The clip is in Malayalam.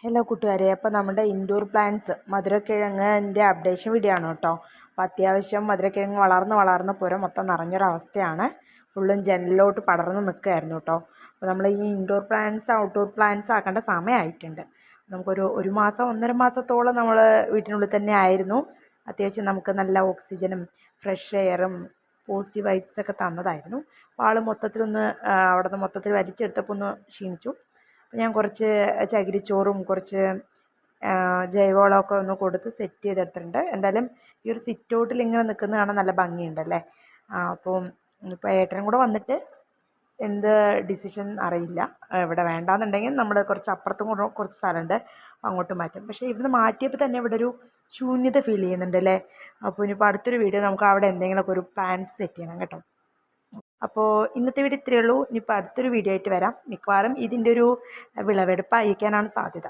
ഹലോ കൂട്ടുകാരെ, അപ്പോൾ നമ്മുടെ ഇൻഡോർ പ്ലാന്റ്സ് മധുരക്കിഴങ്ങിൻ്റെ അപ്ഡേഷൻ വീഡിയോ ആണ് കേട്ടോ. അപ്പോൾ അത്യാവശ്യം മധുരക്കിഴങ്ങ് വളർന്ന് പുര മൊത്തം നിറഞ്ഞൊരവസ്ഥയാണ്. ഫുള്ളും ജനലിലോട്ട് പടർന്ന് നിൽക്കുകയായിരുന്നു കേട്ടോ. അപ്പോൾ നമ്മൾ ഈ ഇൻഡോർ പ്ലാന്റ്സ് ഔട്ട്ഡോർ പ്ലാന്റ്സ് ആക്കേണ്ട സമയമായിട്ടുണ്ട്. ഒരു മാസം 1.5 മാസത്തോളം നമ്മൾ വീട്ടിനുള്ളിൽ തന്നെ ആയിരുന്നു. അത്യാവശ്യം നമുക്ക് നല്ല ഓക്സിജനും ഫ്രഷ് എയറും പോസിറ്റീവ് വൈബ്സൊക്കെ തന്നതായിരുന്നു. അപ്പോൾ ആൾ അവിടെ നിന്ന് മൊത്തത്തിൽ വലിച്ചെടുത്തപ്പോൾ ഒന്ന് ക്ഷീണിച്ചു. ഞാൻ കുറച്ച് ചകിരിച്ചോറും കുറച്ച് ജൈവവളമൊക്കെ ഒന്ന് കൊടുത്ത് സെറ്റ് ചെയ്തെടുത്തിട്ടുണ്ട്. എന്തായാലും ഈ ഒരു സിറ്റൗട്ടിൽ ഇങ്ങനെ നിൽക്കുന്നത് കാണാൻ നല്ല ഭംഗിയുണ്ടല്ലേ. അപ്പോൾ ഇപ്പോൾ ഏട്ടനും കൂടെ വന്നിട്ട് എന്ത് ഡിസിഷൻ അറിയില്ല. ഇവിടെ വേണ്ടാന്നുണ്ടെങ്കിൽ നമ്മൾ കുറച്ച് അപ്പുറത്തും കൂടെ കുറച്ച് സ്ഥലമുണ്ട്, അങ്ങോട്ട് മാറ്റും. പക്ഷേ ഇവിടുന്ന് മാറ്റിയപ്പോൾ തന്നെ ഇവിടെ ഒരു ശൂന്യത ഫീൽ ചെയ്യുന്നുണ്ട് അല്ലേ. അപ്പോൾ ഇനിയിപ്പോൾ അടുത്തൊരു വീഡിയോ നമുക്ക് അവിടെ എന്തെങ്കിലുമൊക്കെ ഒരു പ്ലാന്റ്സ് സെറ്റ് ചെയ്യണം കേട്ടോ. അപ്പോൾ ഇന്നത്തെ വീഡിയോ ഇത്രയേ ഉള്ളൂ. ഇനിയിപ്പോൾ അടുത്തൊരു വീഡിയോ ആയിട്ട് വരാം. മിക്കവാറും ഇതിൻ്റെ ഒരു വിളവെടുപ്പ് അയക്കാനാണ് സാധ്യത.